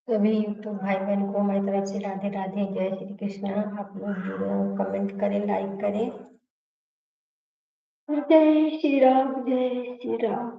सभी यूट्यूब भाई बहन को हमारी तरफ से राधे राधे, जय श्री कृष्ण। आप लोग जुड़े हो, कमेंट करें, लाइक करें। जय श्री राम, जय श्री राम।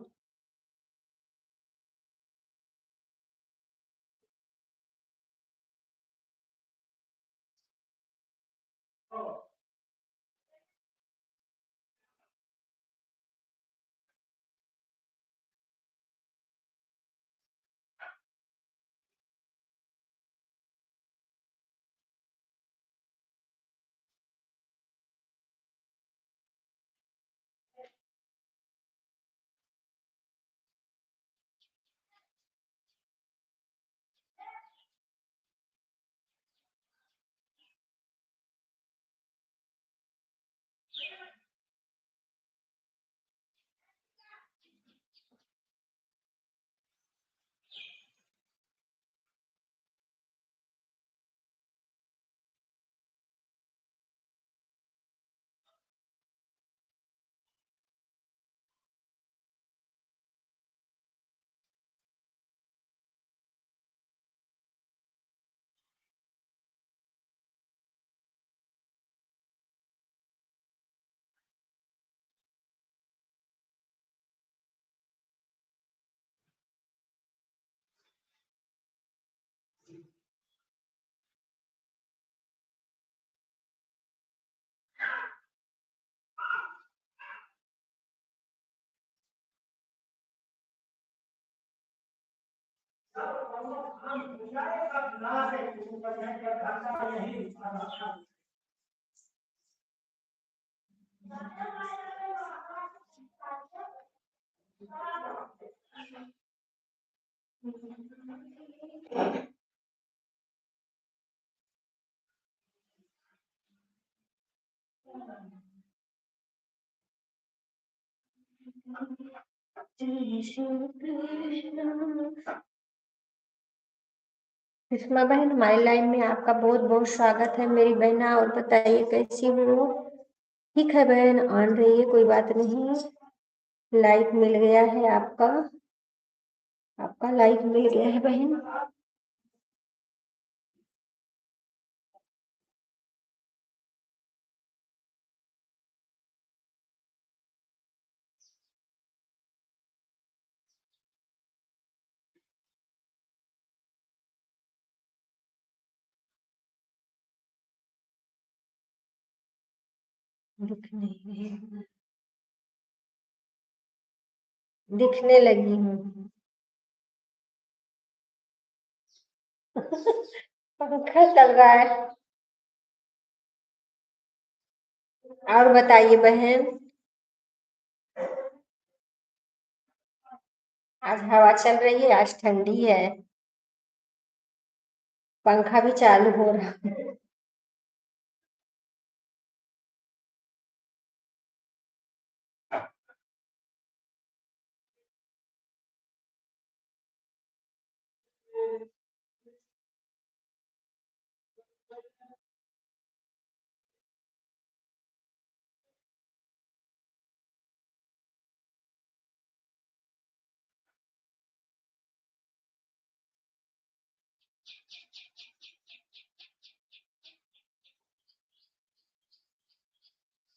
जय श्री कृष्ण। कृष्णा बहन, हमारे लाइन में आपका बहुत बहुत स्वागत है मेरी बहना। और बताइए कैसी हो? ठीक है बहन, आन रही है, कोई बात नहीं। लाइक मिल गया है आपका। आपका लाइक मिल गया है बहन। दिखने लगी हूँ। पंखा चल रहा है। और बताइए बहन। आज हवा चल रही है, आज ठंडी है। पंखा भी चालू हो रहा है।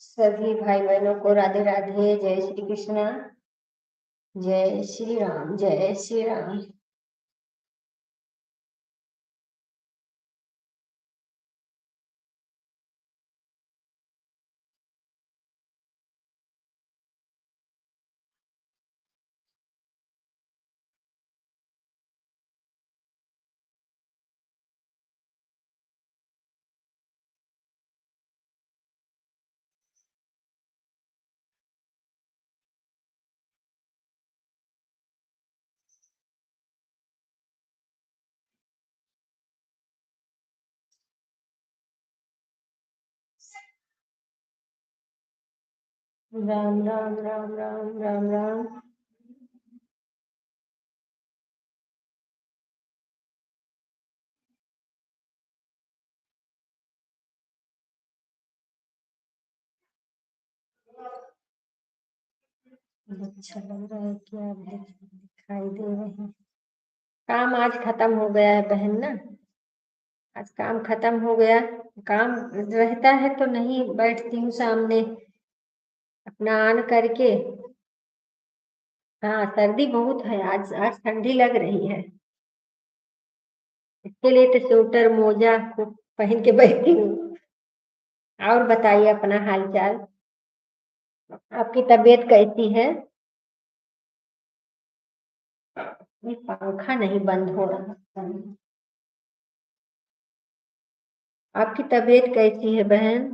सभी भाई बहनों को राधे राधे, जय श्री कृष्ण। जय श्री राम, जय श्री राम। राम राम राम राम राम राम। अच्छा लग रहा है कि आप दिखाई दे रहे हैं। काम आज खत्म हो गया है बहन ना। आज काम खत्म हो गया। काम रहता है तो नहीं बैठती हूँ सामने अपना ऑन करके। हाँ, सर्दी बहुत है आज, आज ठंडी लग रही है। इसके लिए तो स्वेटर मोजा को पहन के बैठी हूँ। और बताइए अपना हाल चाल। आपकी तबीयत कैसी है? ये पंखा नहीं बंद हो रहा। आपकी तबीयत कैसी है बहन?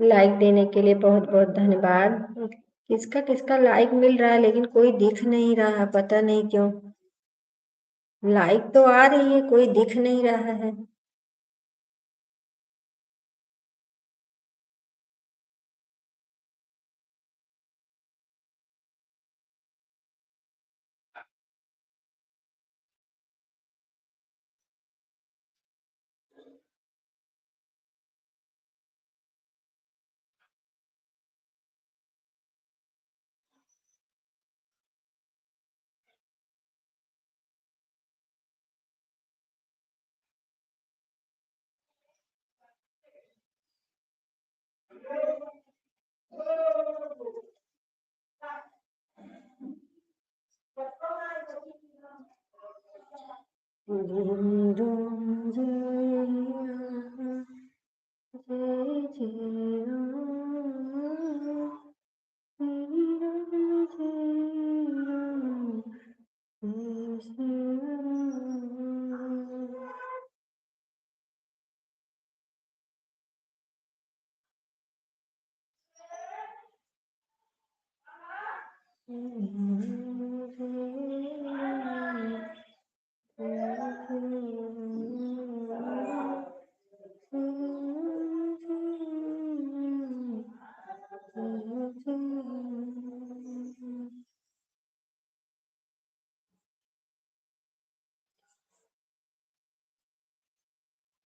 लाइक देने के लिए बहुत बहुत धन्यवाद। किसका किसका लाइक मिल रहा है लेकिन कोई दिख नहीं रहा है, पता नहीं क्यों। लाइक तो आ रही है, कोई दिख नहीं रहा है।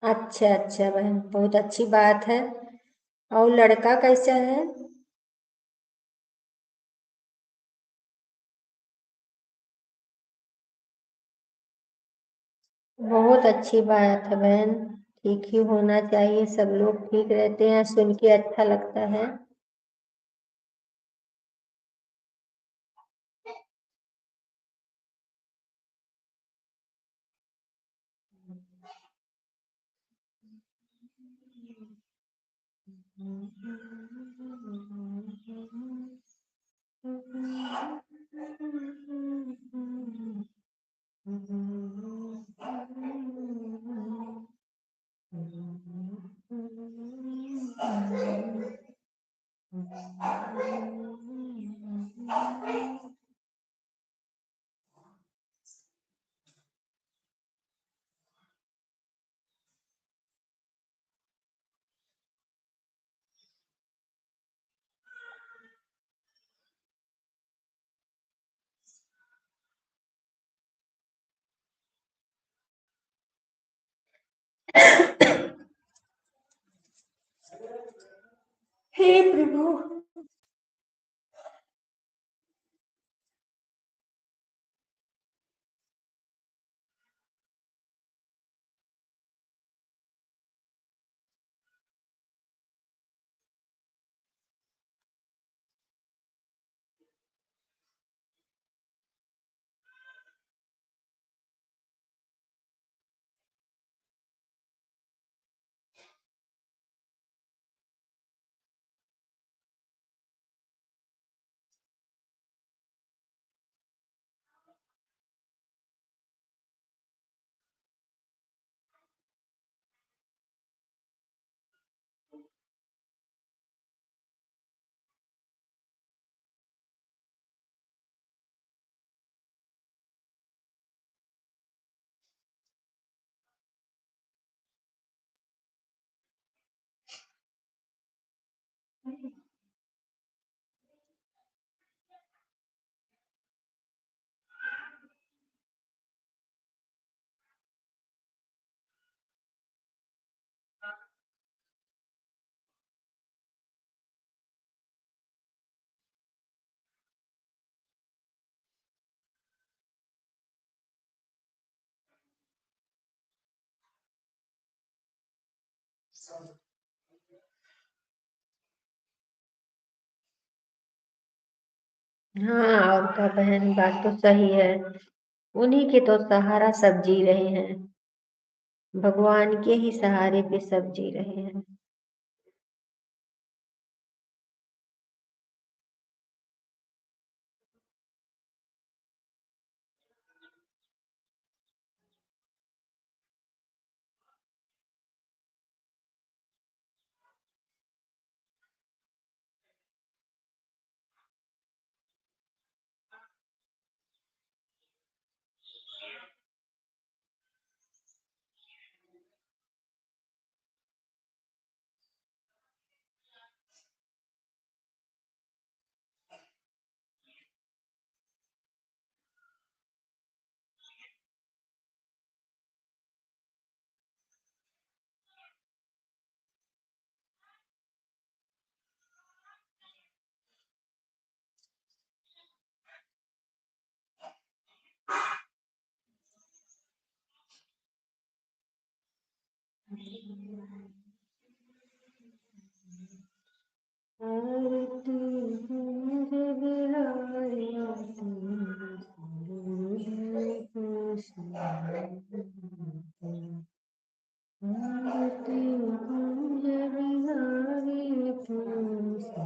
अच्छा अच्छा बहन, बहुत अच्छी बात है। और लड़का कैसा है? बहुत अच्छी बात है बहन। ठीक ही होना चाहिए, सब लोग ठीक रहते हैं, सुन के अच्छा लगता है। हे प्रभु। हाँ, और क्या बहन, बात तो सही है। उन्हीं के तो सहारा सब जी रहे हैं। भगवान के ही सहारे पे सब जी रहे हैं। आरती गूंजे बिहारी कृष्ण। आरती गूंजे बिहारी कृष्ण।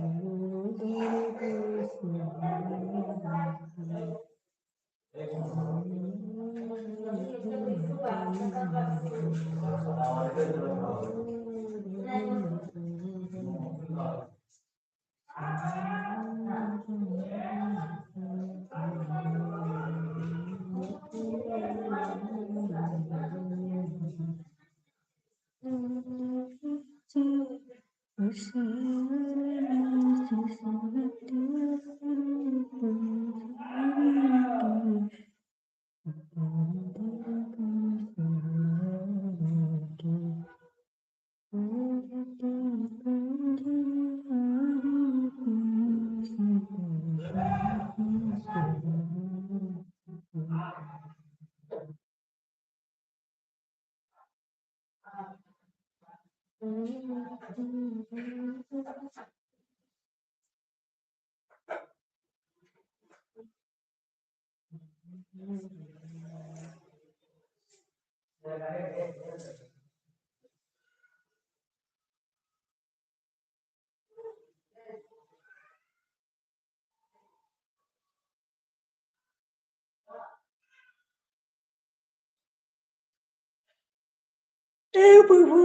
हे प्रभु,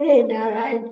हे नारायण।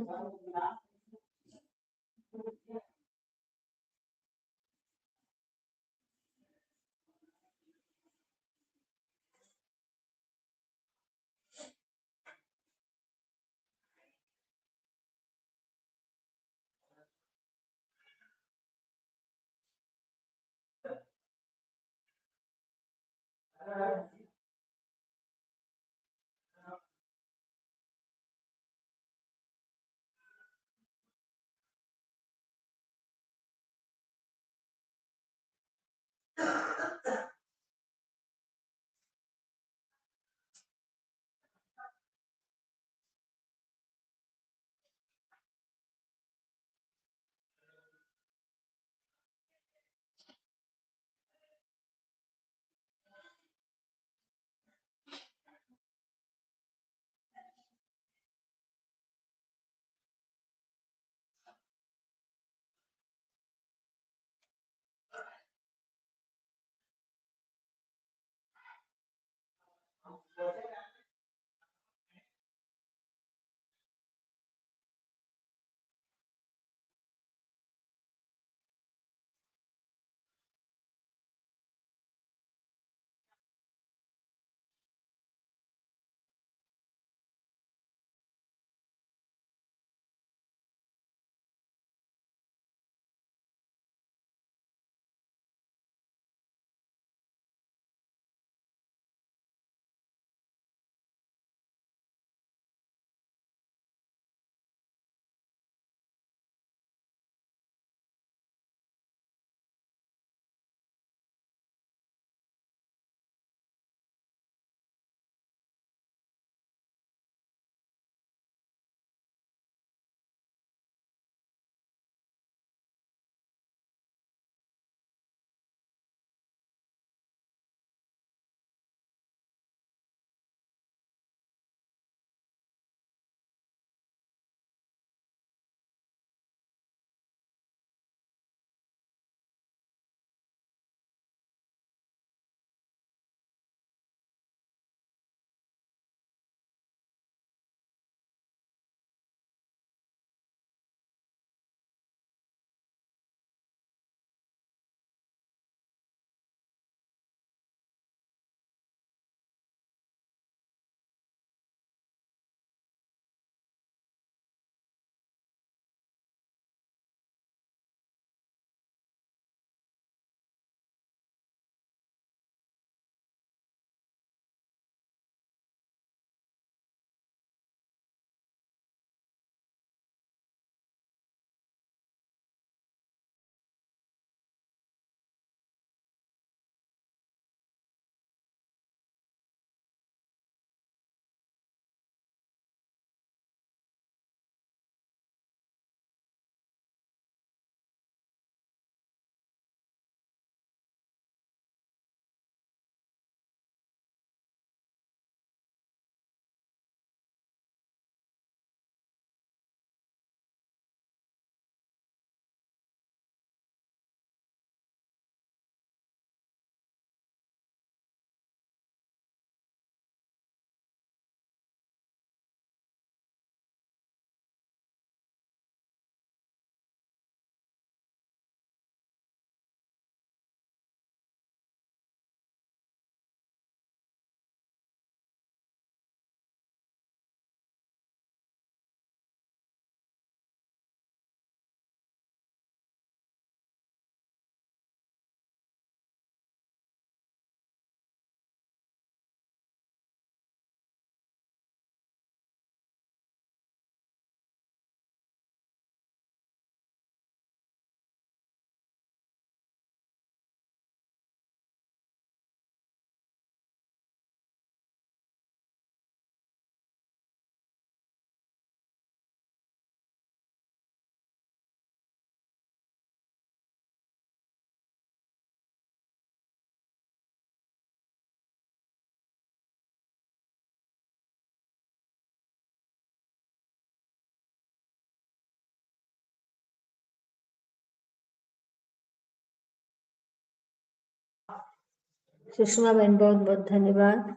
सुषमा बहन बहुत बहुत धन्यवाद।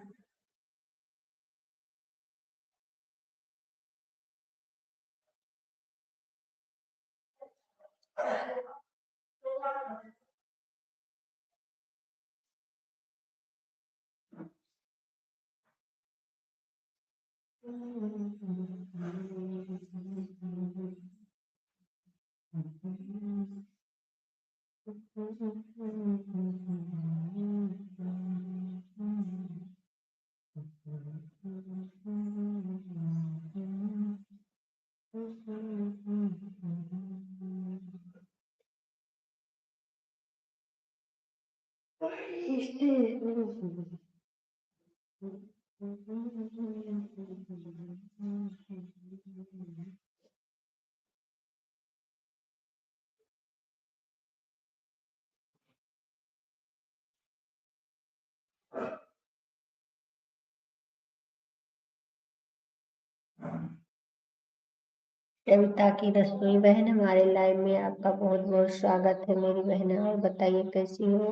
कविता की रसोई बहन, हमारे लाइव में आपका बहुत बहुत स्वागत है मेरी बहन। और बताइए कैसी हो?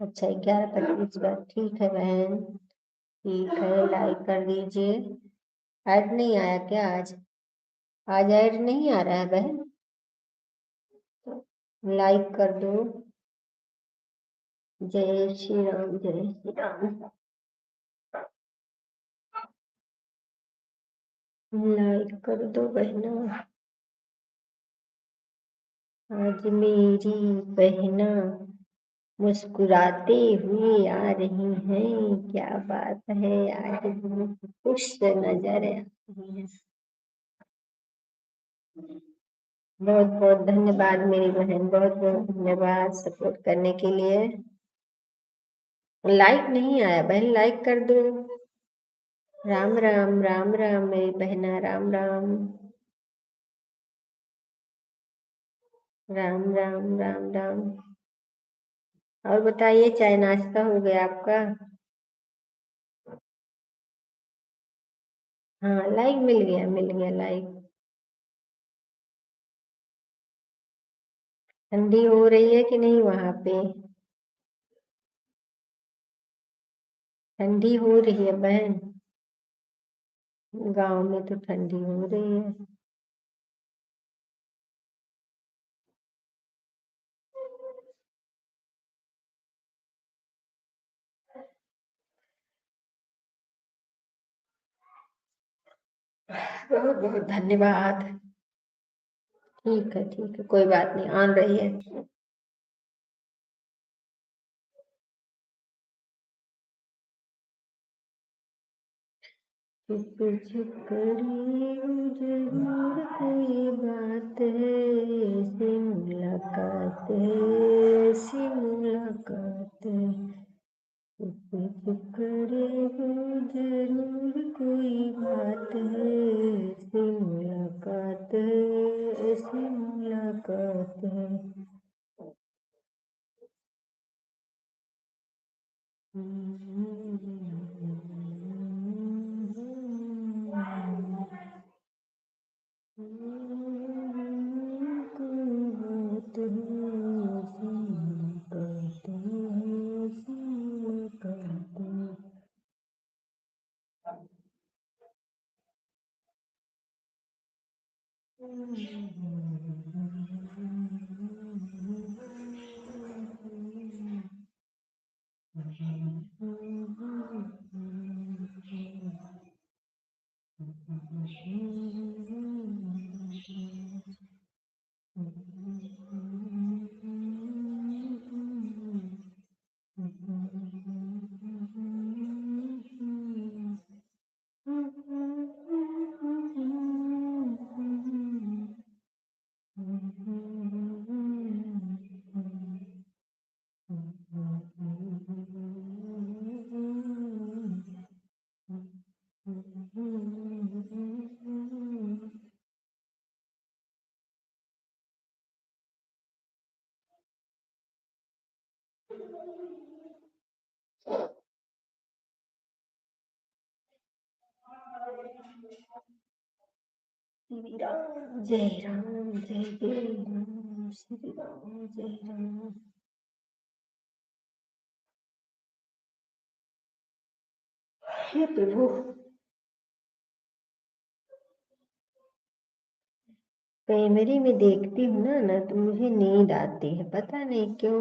अच्छा, 11:25 का, ठीक है बहन, ठीक है, लाइक कर दीजिए। ऐड नहीं आया क्या आज? आज ऐड नहीं आ रहा है बहन, तो लाइक कर दो। जय श्री राम, जय श्री राम। लाइक कर दो बहना। आज मेरी बहना मुस्कुराते हुए आ रही हैं, क्या बात है, आज बहुत खुश नजर आ रही हैं। बहुत बहुत धन्यवाद मेरी बहन, बहुत बहुत धन्यवाद सपोर्ट करने के लिए। लाइक नहीं आया बहन, लाइक कर दो। राम राम, राम राम मेरी बहना, राम राम, राम राम, राम राम। और बताइए, चाय नाश्ता हो गया आपका? हाँ, लाइक मिल गया, मिल गया लाइक। ठंडी हो रही है कि नहीं वहां पे? ठंडी हो रही है बहन? गांव में तो ठंडी हो रही है। बहुत बहुत धन्यवाद। ठीक है, कोई बात नहीं, आन रही है। चुप चुप करी जरूर कोई बात है, ऐसी मुलाकात है, ऐसी मुलाकात है। चुप चुप करे जरूर कोई बात है, ऐसी मुलाकात है, ऐसी मुलाकात है। श्री राम जय राम, जय जय राम, श्री राम जय राम। हे प्रभु, कैमरे में देखती हूँ ना तो मुझे नींद आती है, पता नहीं क्यों।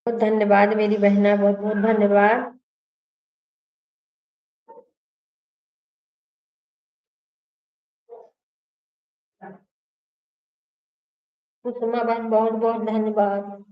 बहुत धन्यवाद मेरी बहना, बहुत बहुत धन्यवाद। कुसुमा बहन, बहुत बहुत धन्यवाद।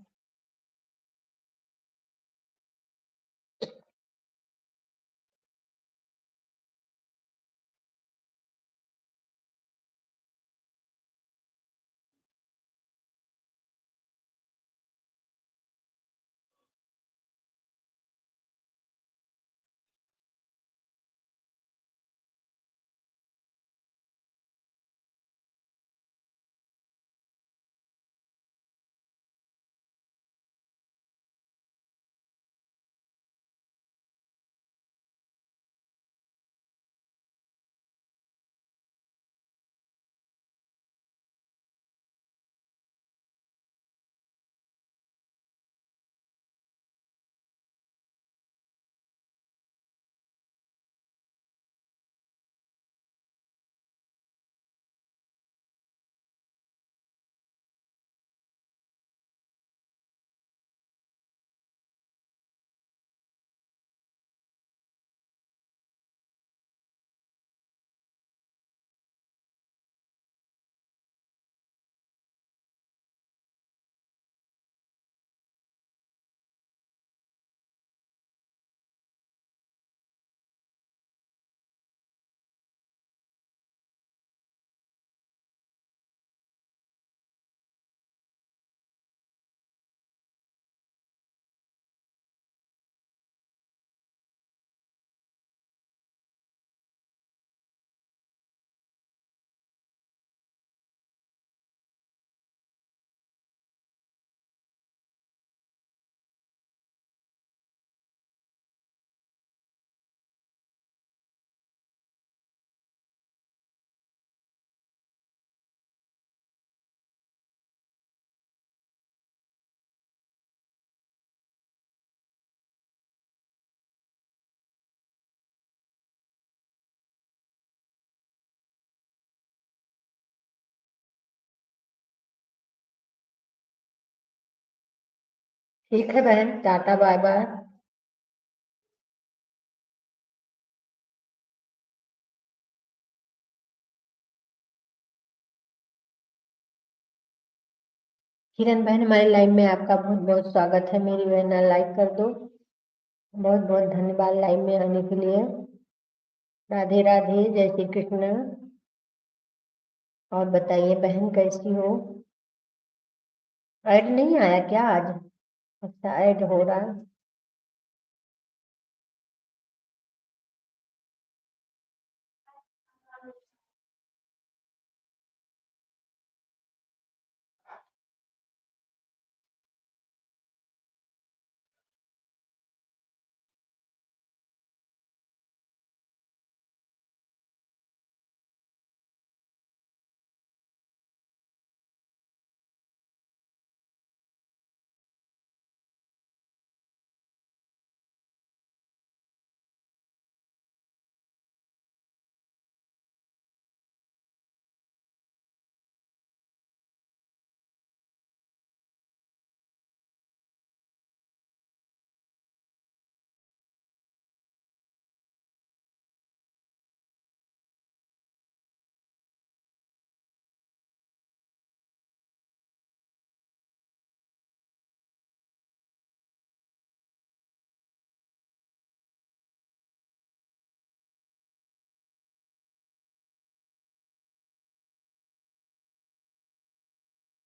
ठीक है बहन, टाटा बाय बाय। किरण बहन, हमारे लाइव में आपका बहुत बहुत स्वागत है। मेरी बहन लाइक कर दो। बहुत बहुत धन्यवाद लाइव में आने के लिए। राधे राधे, जय श्री कृष्ण। और बताइए बहन, कैसी हो? ऐड नहीं आया क्या आज? अच्छा, ऐड हो रहा है।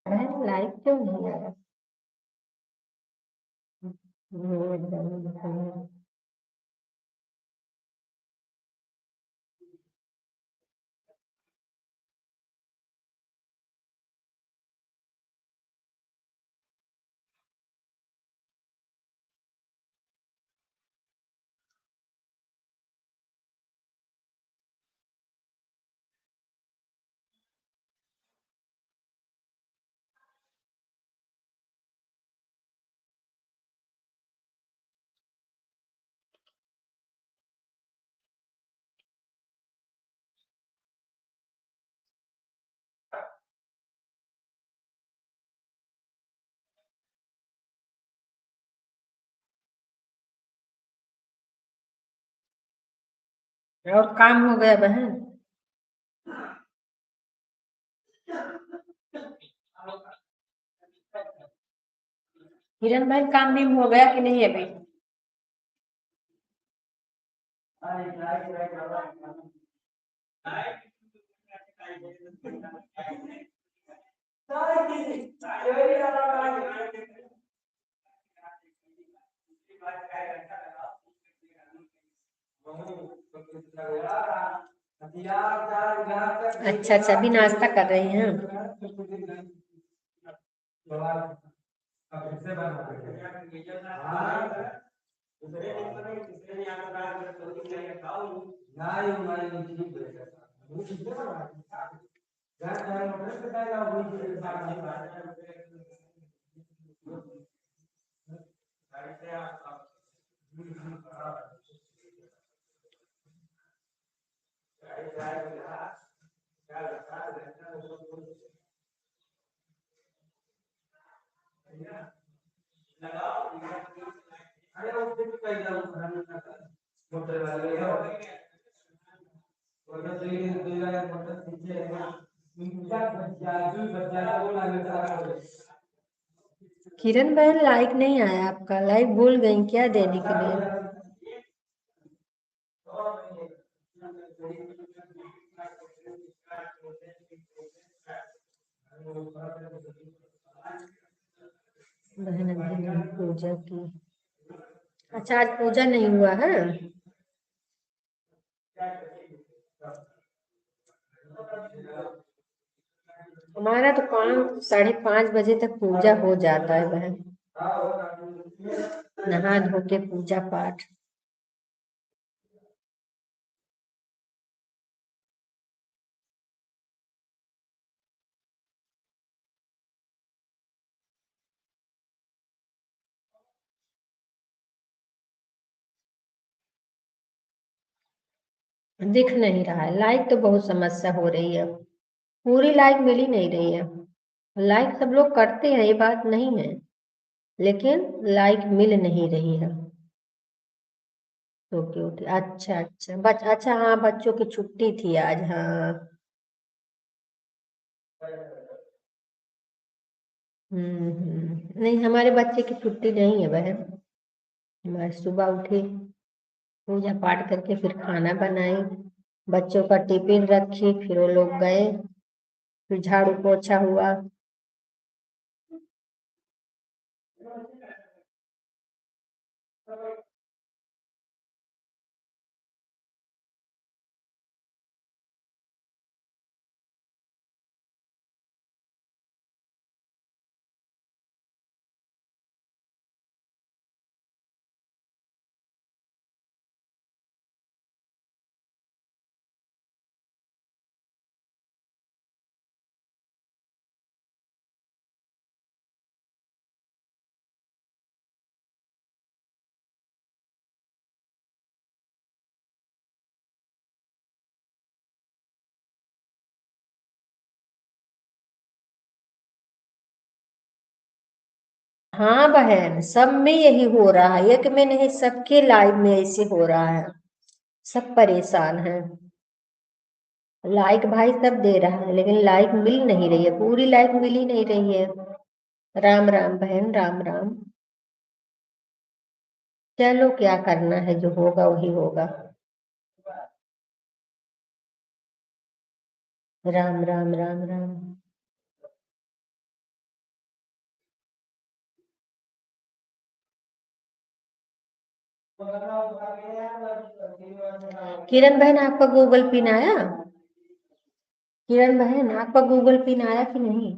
बहन लाइव क्यों नहीं आया? और काम हो गया बहन? किरण बहन, काम भी हो गया कि नहीं अभी? अच्छा अच्छा, अभी नाश्ता कर रही हैं? किरण बहन, लाइक नहीं आया आपका। लाइक भूल गई क्या देने के लिए? बहन अभी नहीं पूजा की। अच्छा, आज पूजा नहीं हुआ है? हमारा तो 5, 5:30 बजे तक पूजा हो जाता है बहन। नहा धो के पूजा पाठ। दिख नहीं रहा है लाइक, तो बहुत समस्या हो रही है। पूरी लाइक मिल ही नहीं रही है। लाइक सब लोग करते हैं, ये बात नहीं है, लेकिन लाइट मिल नहीं रही है। ओके ओके, अच्छा अच्छा, अच्छा हाँ, बच्चों की छुट्टी थी आज, हाँ। नहीं, हमारे बच्चे की छुट्टी नहीं है बहन। हमारे सुबह उठे, पूजा पाठ करके फिर खाना बनाई, बच्चों का टिफिन रखी, फिर वो लोग गए, फिर झाड़ू पोछा हुआ। हाँ बहन, सब में यही हो रहा है, एक में नहीं, सबके लाइफ में ऐसे हो रहा है। सब परेशान हैं। लाइक भाई सब दे रहा है, लेकिन लाइक मिल नहीं रही है, पूरी लाइक मिल ही नहीं रही है। राम राम बहन, राम राम। चलो, क्या करना है, जो होगा वही होगा। राम राम, राम राम। किरण बहन, आपका गूगल पिन आया? किरण बहन, आपका गूगल पिन आया कि नहीं?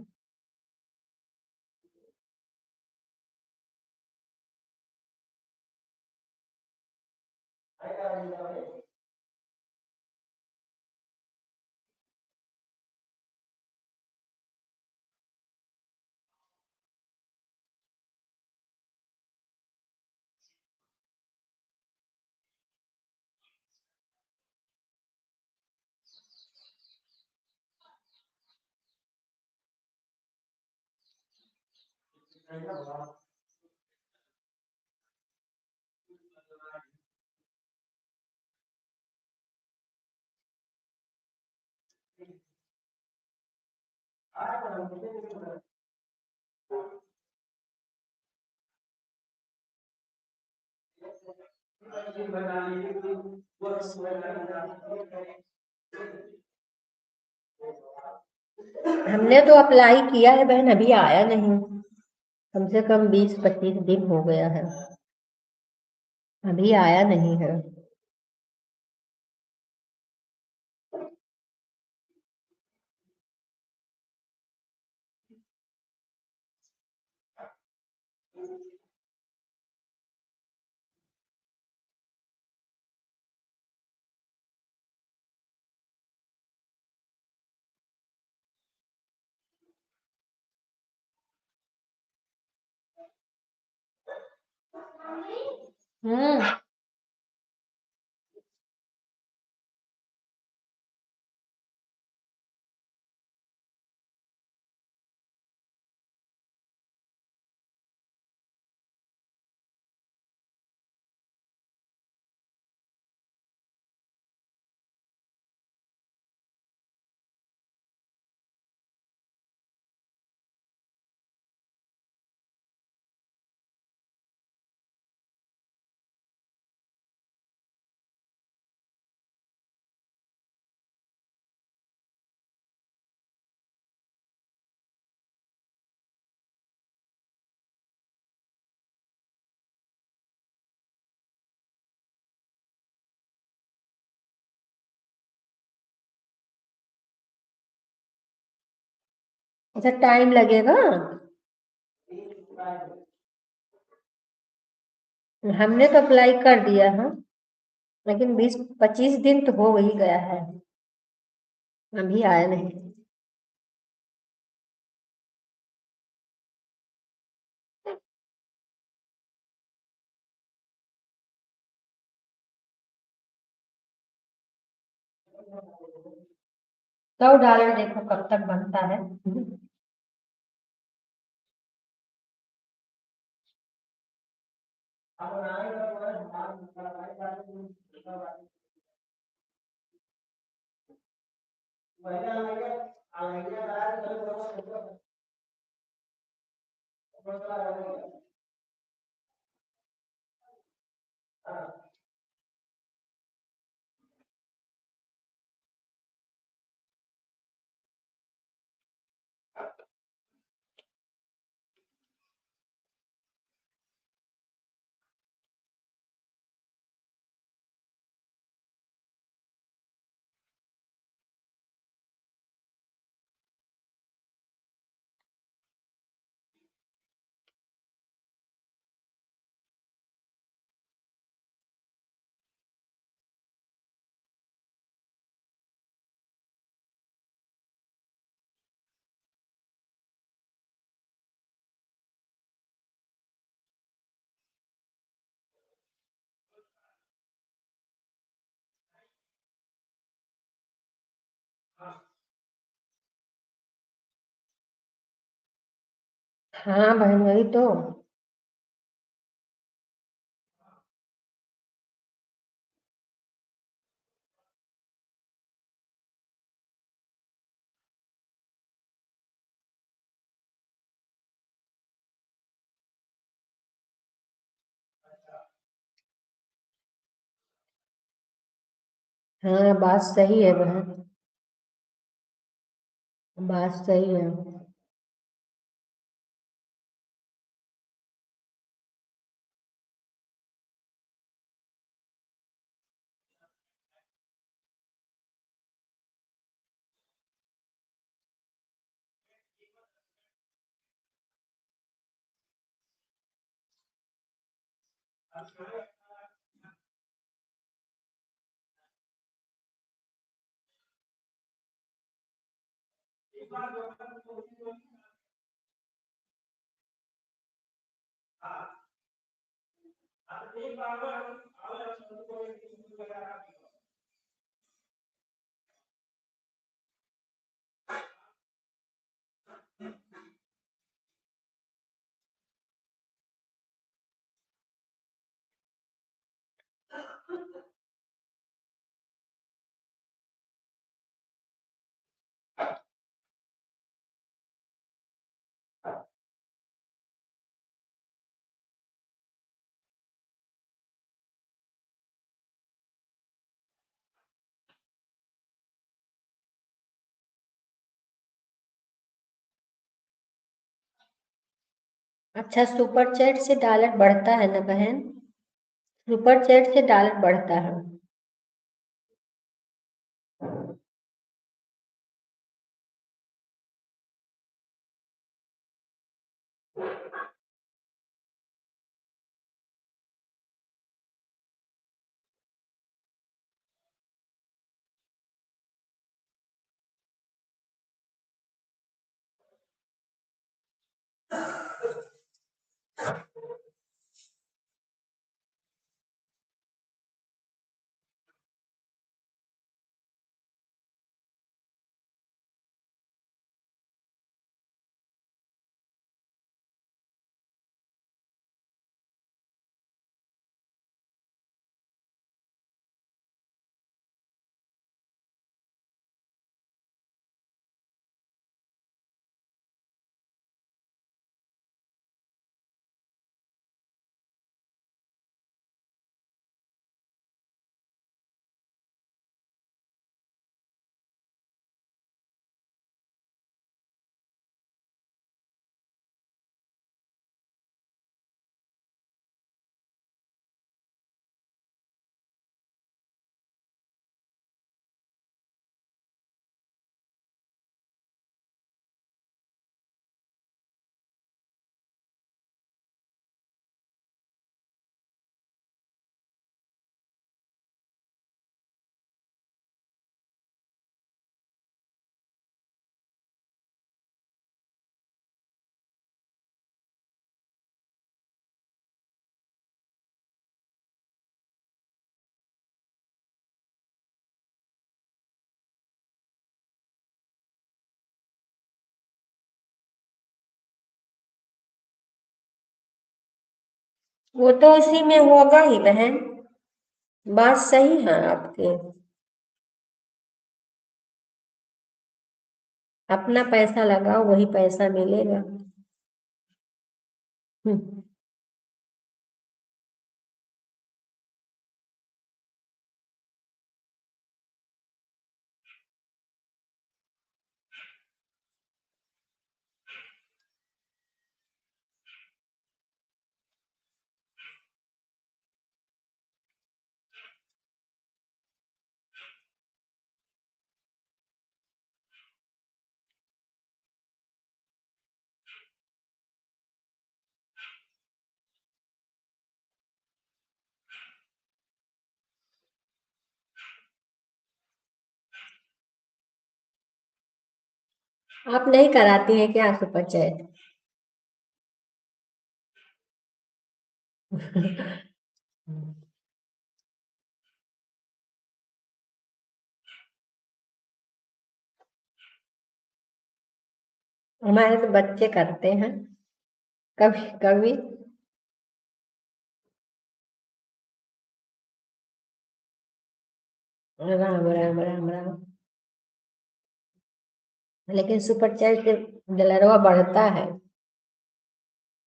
हमने तो अप्लाई किया है बहन, अभी आया नहीं। कम से कम 20-25 दिन हो गया है, अभी आया नहीं है। हम्म। अच्छा, टाइम लगेगा। हमने तो अप्लाई कर दिया है, लेकिन 20-25 दिन तो हो ही गया है, अभी आया नहीं। तो डालें, देखो कब तक बनता है। हाँ बहन, वही तो। हाँ, बात सही है बहन। बात सही है। अच्छा, सुपर चैट से डॉलर बढ़ता है ना बहन? सुपर चैट से डॉलर बढ़ता है। वो तो उसी में होगा ही बहन। बात सही है आपकी। अपना पैसा लगाओ, वही पैसा मिलेगा। हम्म। आप नहीं कराती हैं क्या सुपर चैट? हमारे तो बच्चे करते हैं कभी कभी। राम राम राम राम। लेकिन सुपर चैट से डलरवा बढ़ता है,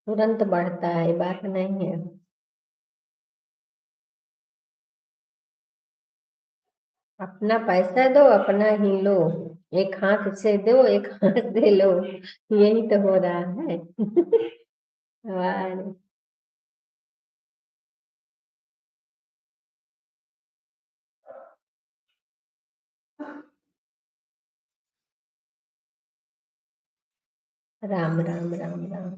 तुरंत बढ़ता है, ये बात नहीं है। अपना पैसा दो, अपना ही लो। एक हाथ से दो, एक हाथ से लो, यही तो हो रहा है। वाह, राम राम राम राम।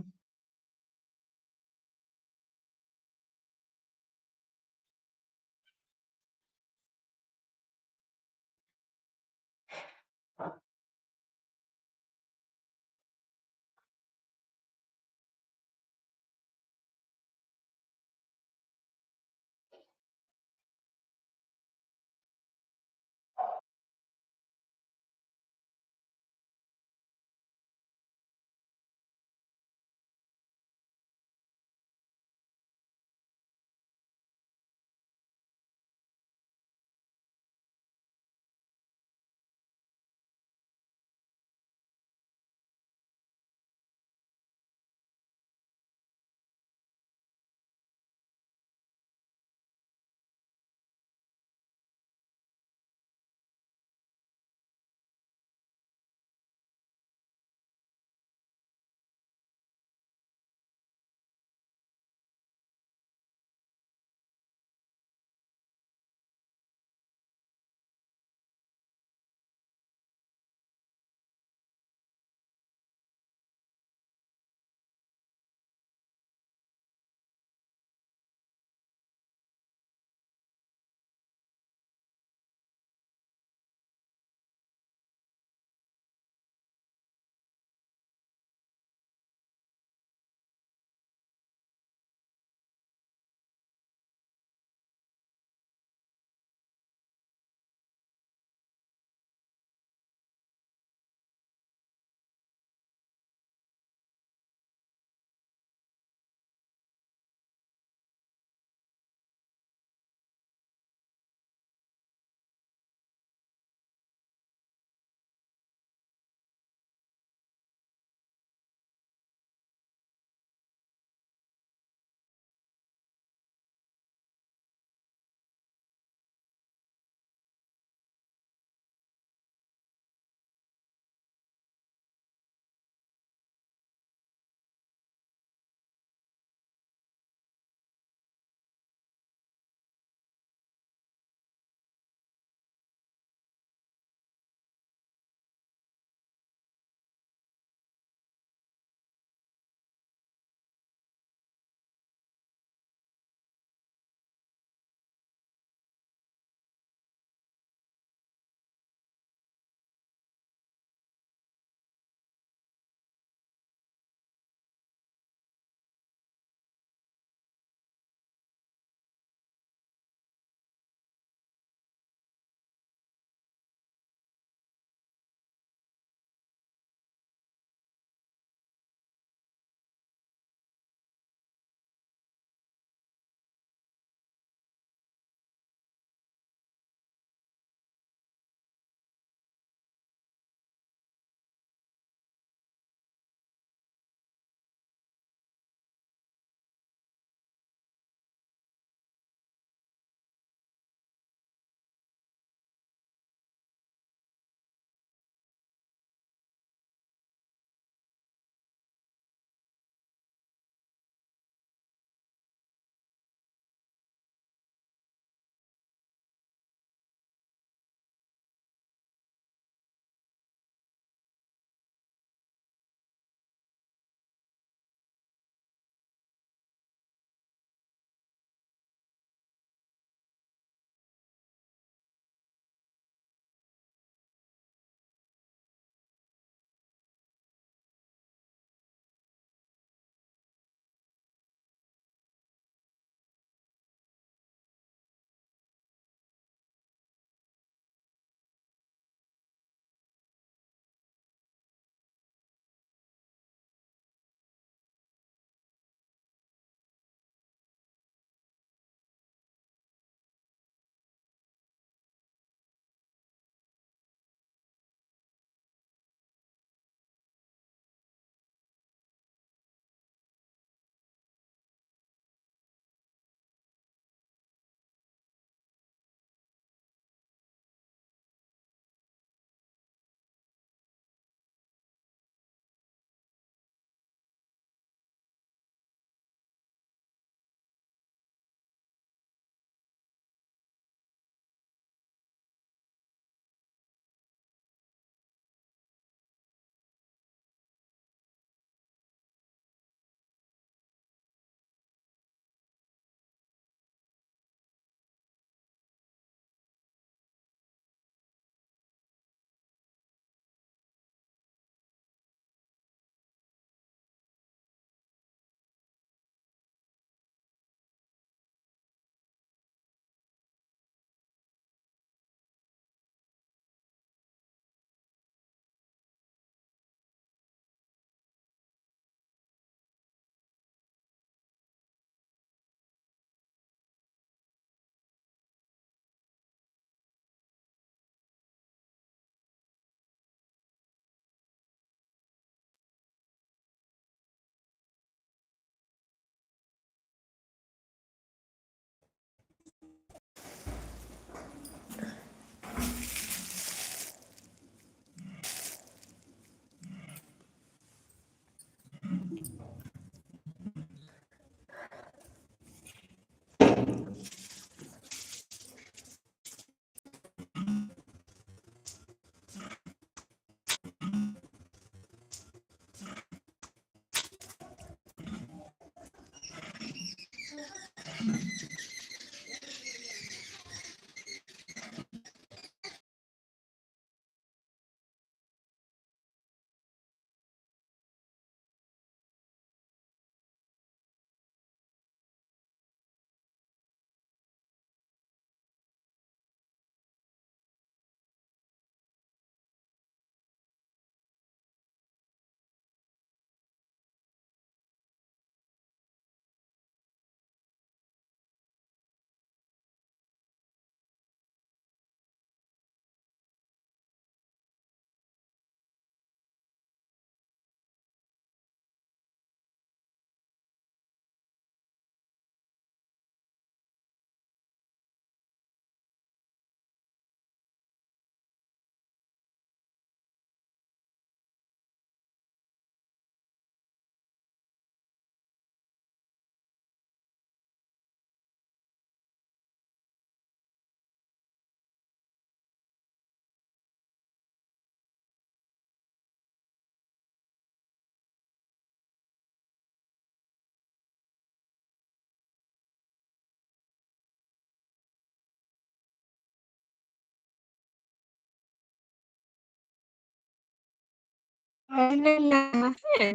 नहीं आया है।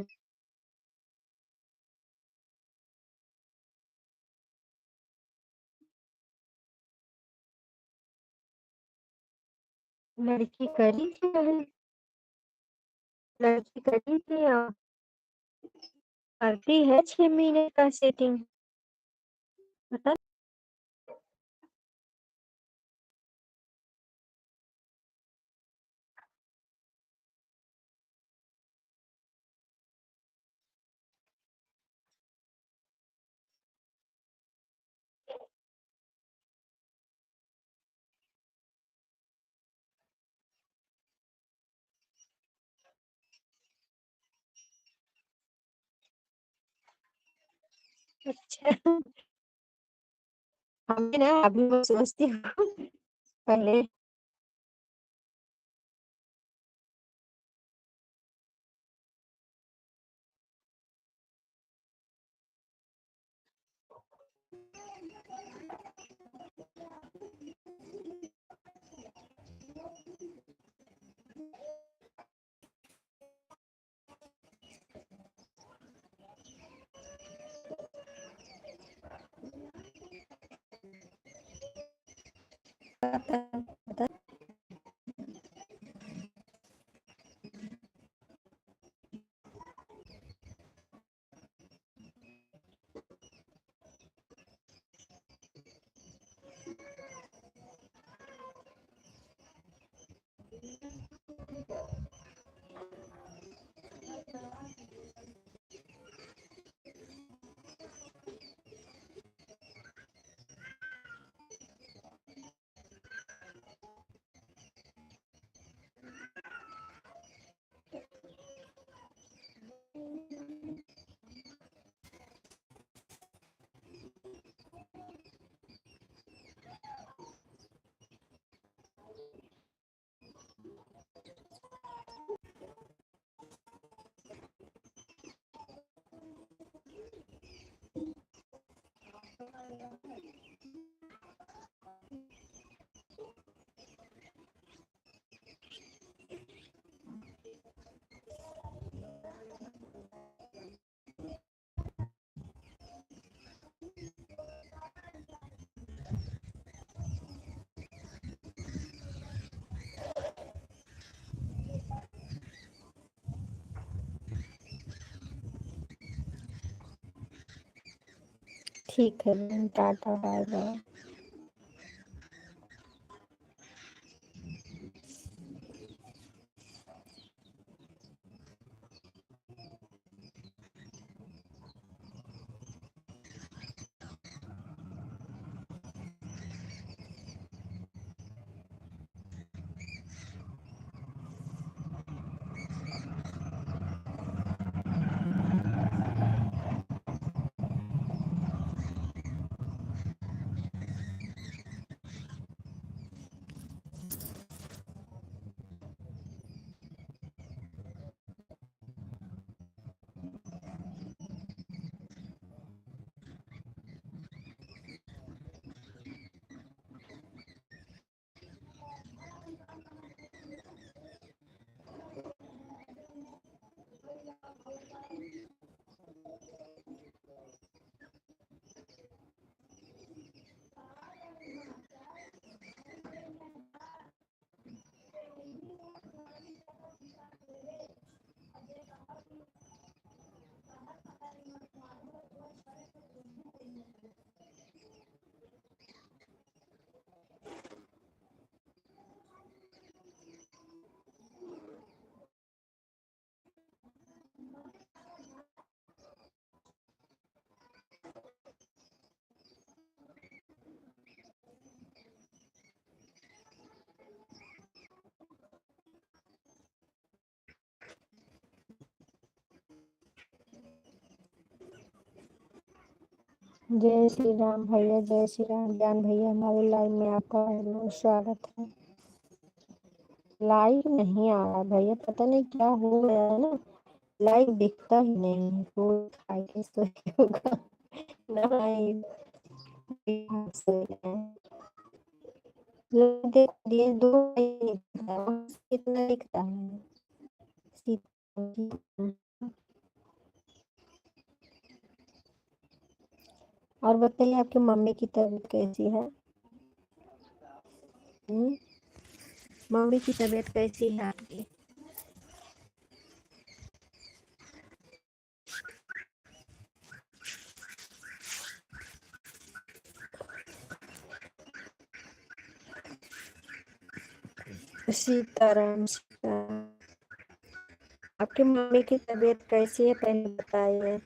लड़की करी थी वही, लड़की करी थी करती है 6 महीने का सेटिंग, पता। अच्छा। हमें ना अभी मैं सोचती हूँ पहले। पता। ठीक है बहन, टाटा बाय बाय। जय श्री राम भैया, जय श्री राम ज्ञान भैया, हमारे लाइव में आपका बहुत स्वागत है। लाइव नहीं आ रहा भैया, पता नहीं क्या हो गया है ना, लाइव दिखता ही नहीं है। कोई खा के सो गया होगा ना, लाइव सो गया है। देख दिए दो नहीं दिख रहा है, कितना दिख रहा है सीता। और बताइए आपकी मम्मी की तबीयत कैसी है? मम्मी की तबीयत कैसी है आपकी? सीताराम सीताराम। आपकी मम्मी की तबीयत कैसी है पहले बताइए।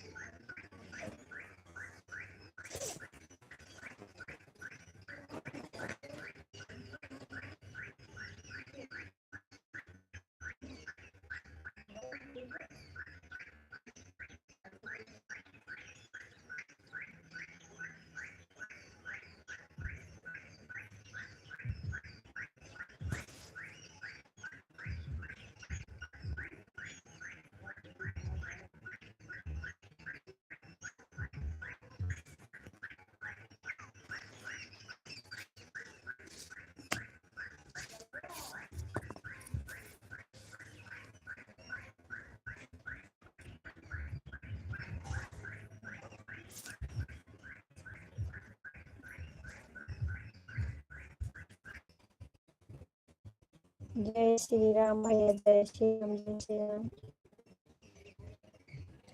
जय श्री राम भैया, जय श्री राम, जय श्री राम।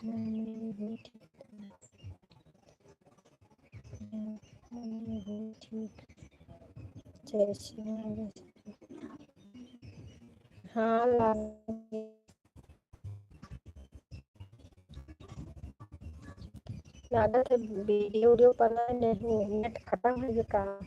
मम्मी भी ठीक। जय श्री राम, जय श्री राम। हाँ लागत है वीडियो वीडियो पर नहीं, नेट खत्म है ये कहा।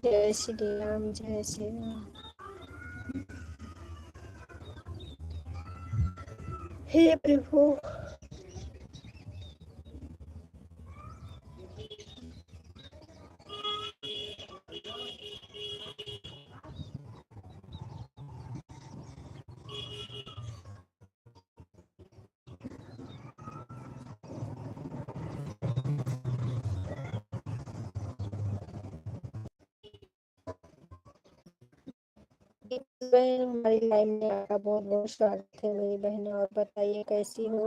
जय श्री राम, जय श्री राम। हे प्रभु। बहन हमारी लाइव में आपका बहुत बहुत स्वागत है मेरी बहन। और बताइए कैसी हो?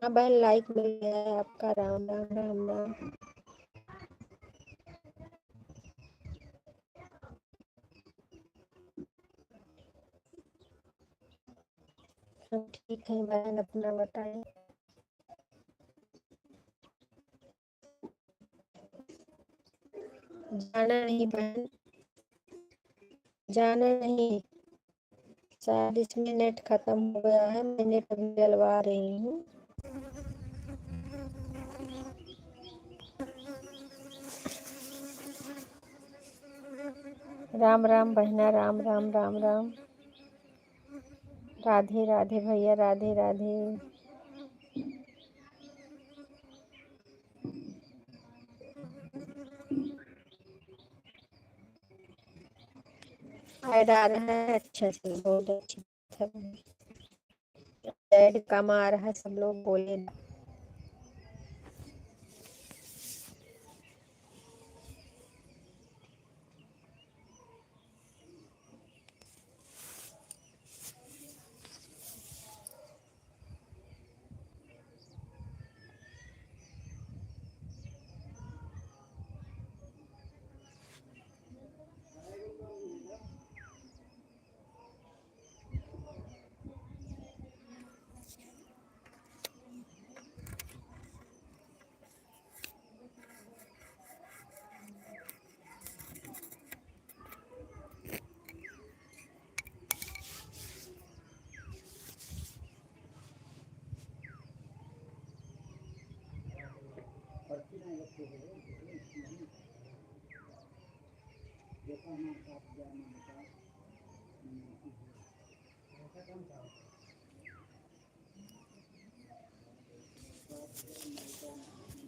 हाँ बहन, लाइक मिल गया है आपका। राम राम राम राम। हम ठीक है बहन, अपना बताइए। जाना नहीं बहन, जाना नहीं। शायद इसमें नेट खत्म हो गया है, मैं नेट अभी डलवा रही हूँ। राम राम बहना, राम राम राम राम। राधे राधे भैया, राधे राधे। ऐड आ रहा है अच्छा से, बहुत अच्छी ऐड कम आ रहा है, सब लोग बोले।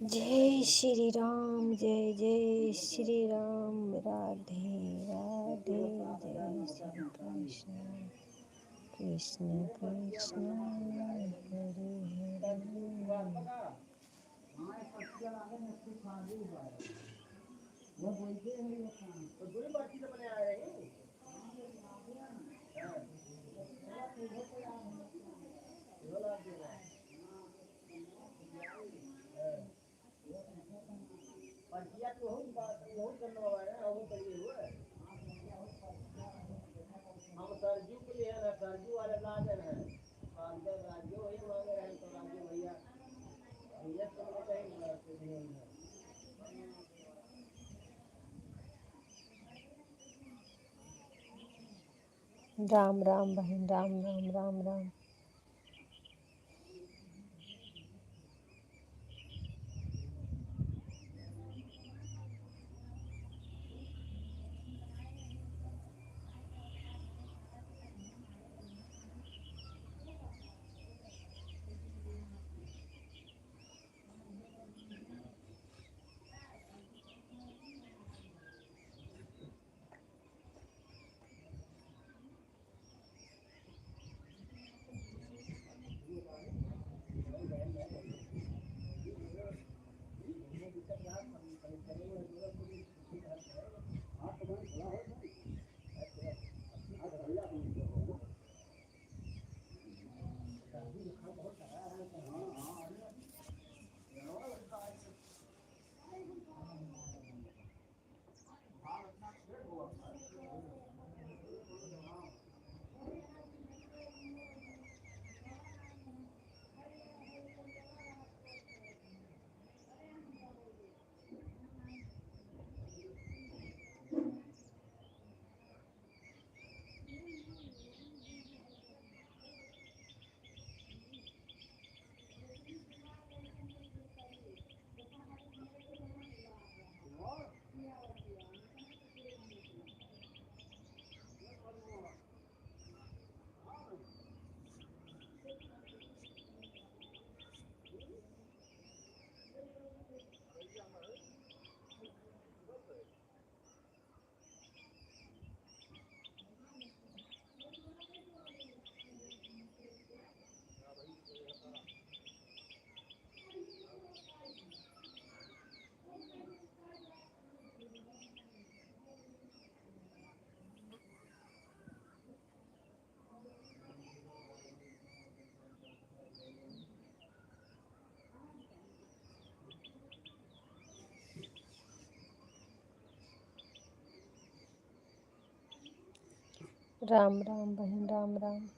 जय श्री राम, जय जय श्री राम, राधे राधे, जय श्री कृष्ण कृष्ण कृष्ण हरे हरे। राम राम बहन, राम राम राम राम। राम राम बहन, राम राम।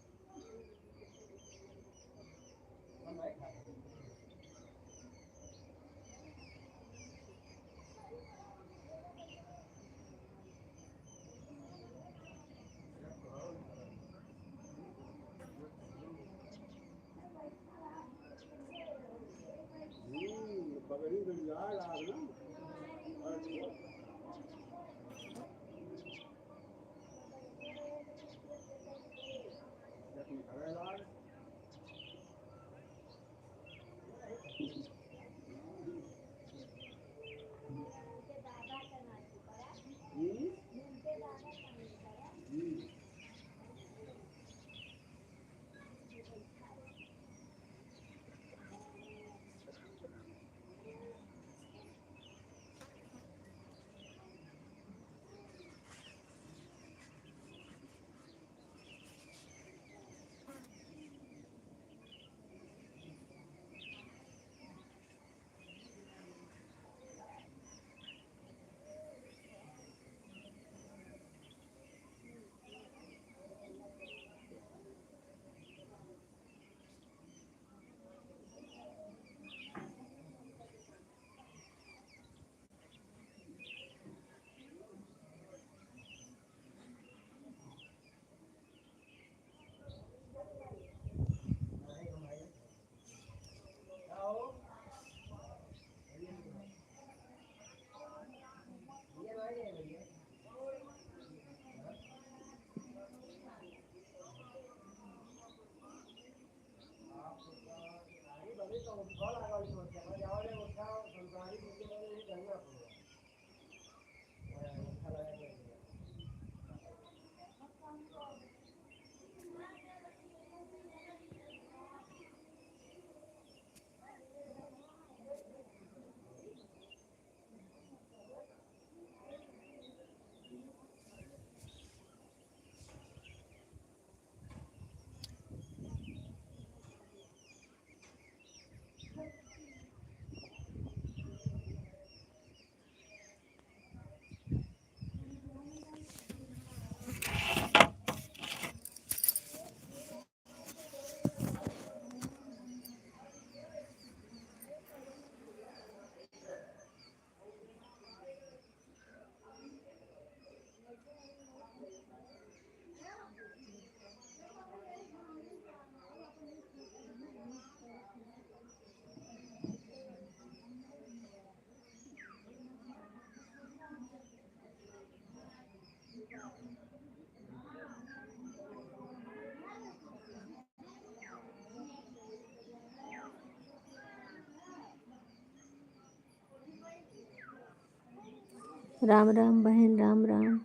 राम राम बहन, राम राम।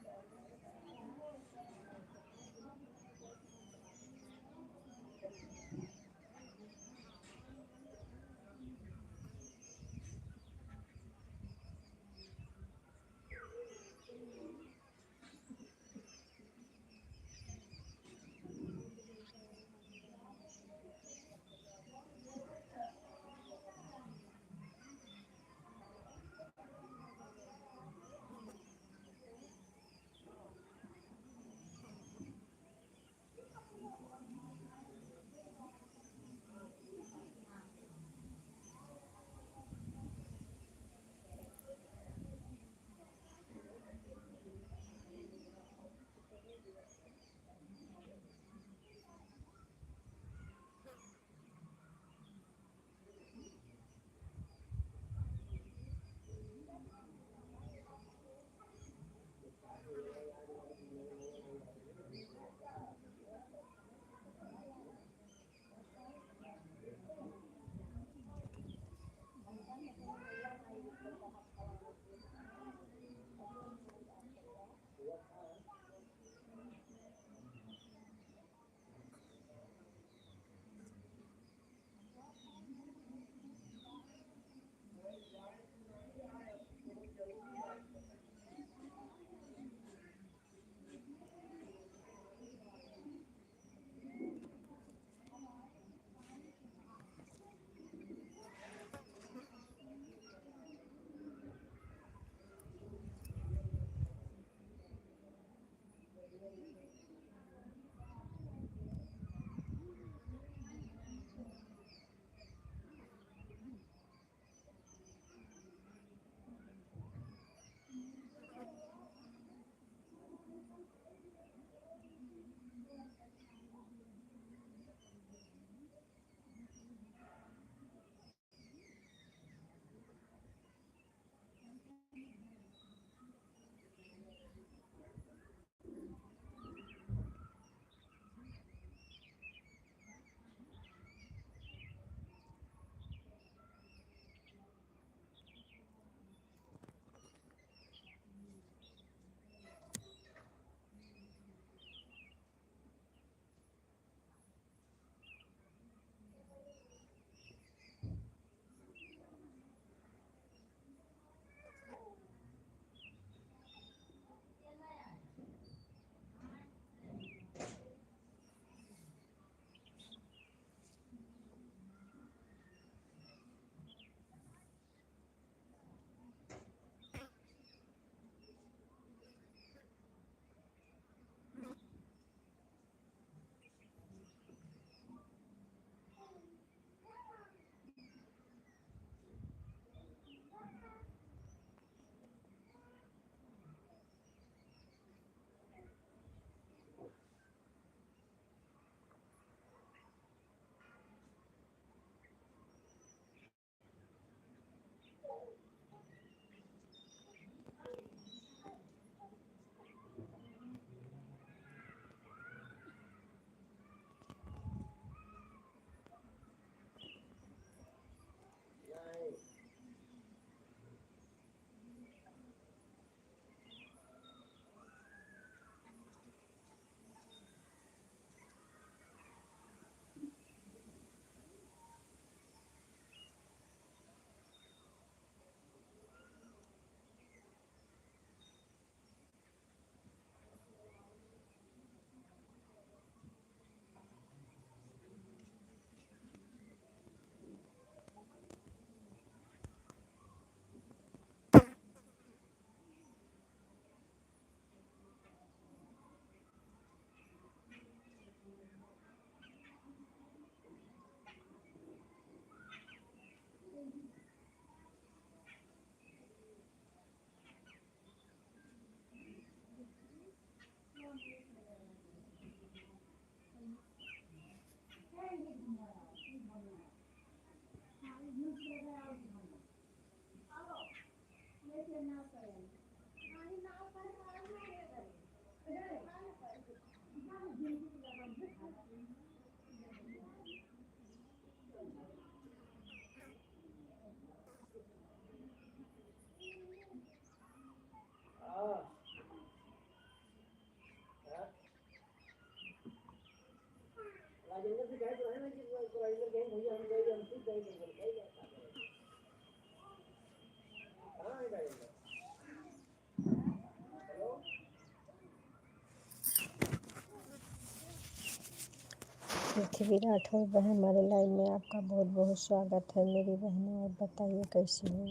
पृथ्वी राठौर बहन हमारे लाइव में आपका बहुत बहुत स्वागत है मेरी बहनों। और बताइए कैसी हो।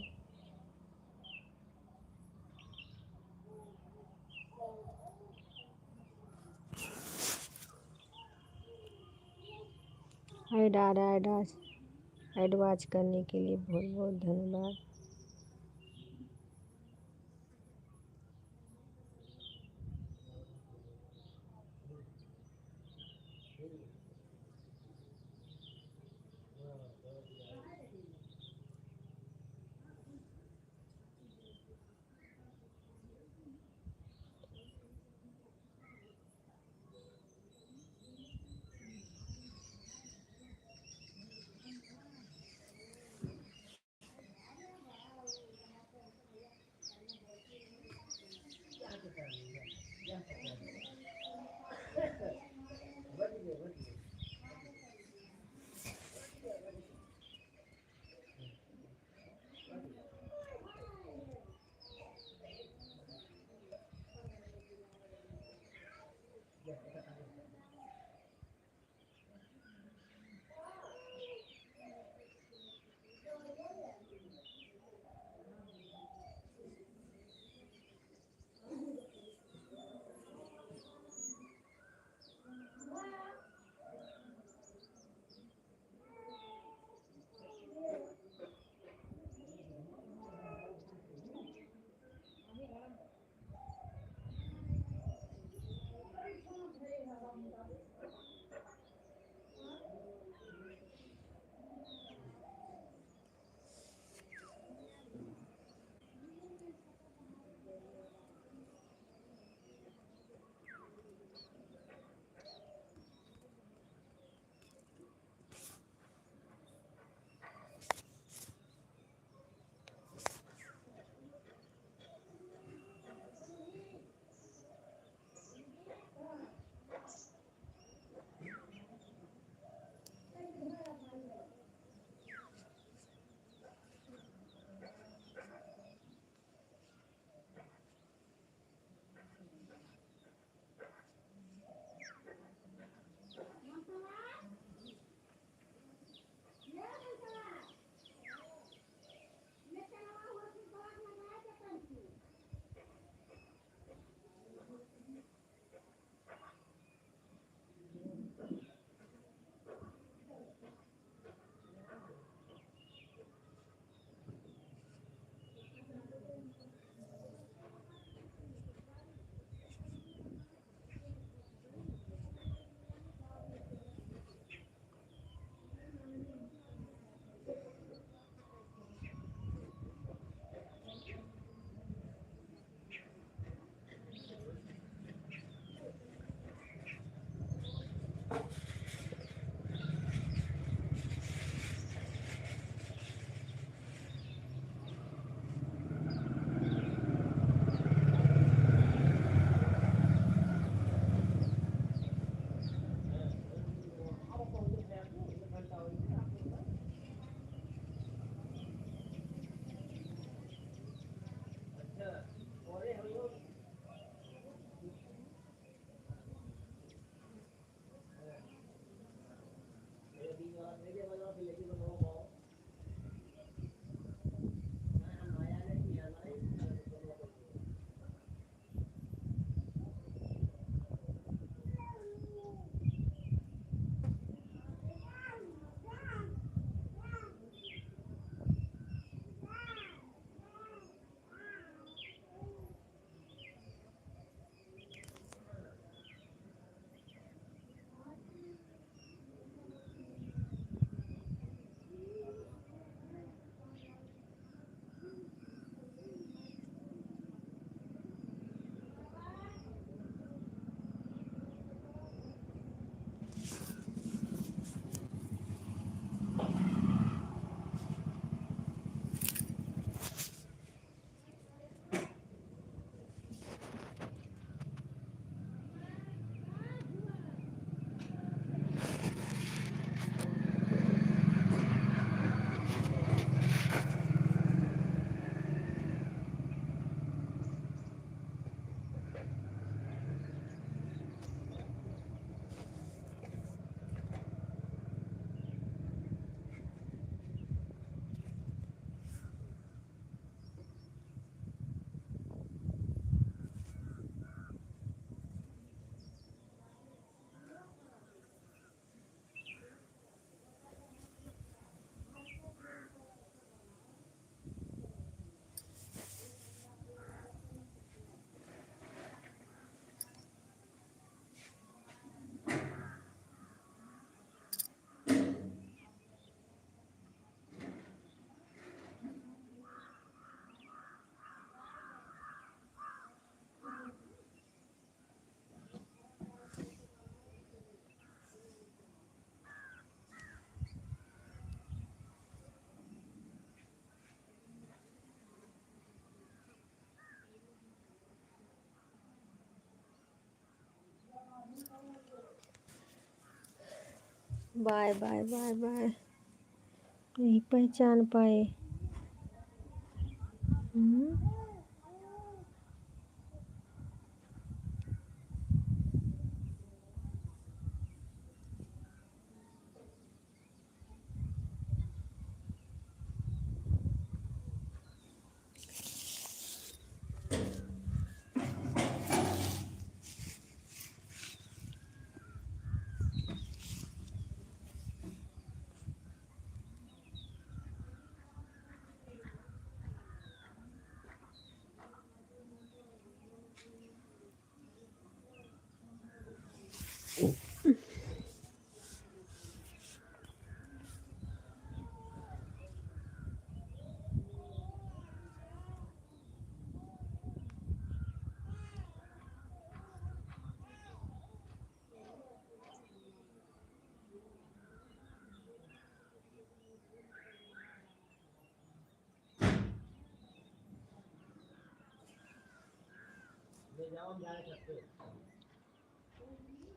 ऐड आ रहा है, ऐड वॉच करने के लिए बहुत बहुत धन्यवाद। Bye bye bye bye. नहीं पहचान पाए।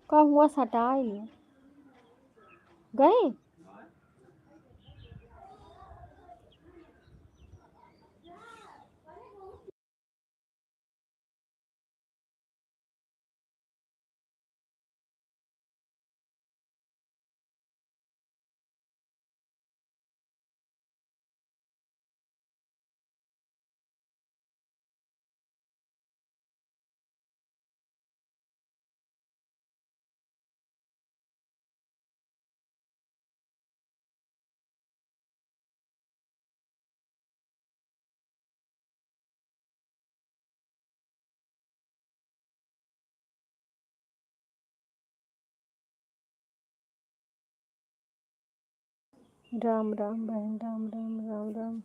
का हुआ सटाई गए। राम राम बहन, राम राम राम राम।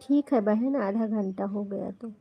ठीक है बहन, आधा घंटा हो गया तो।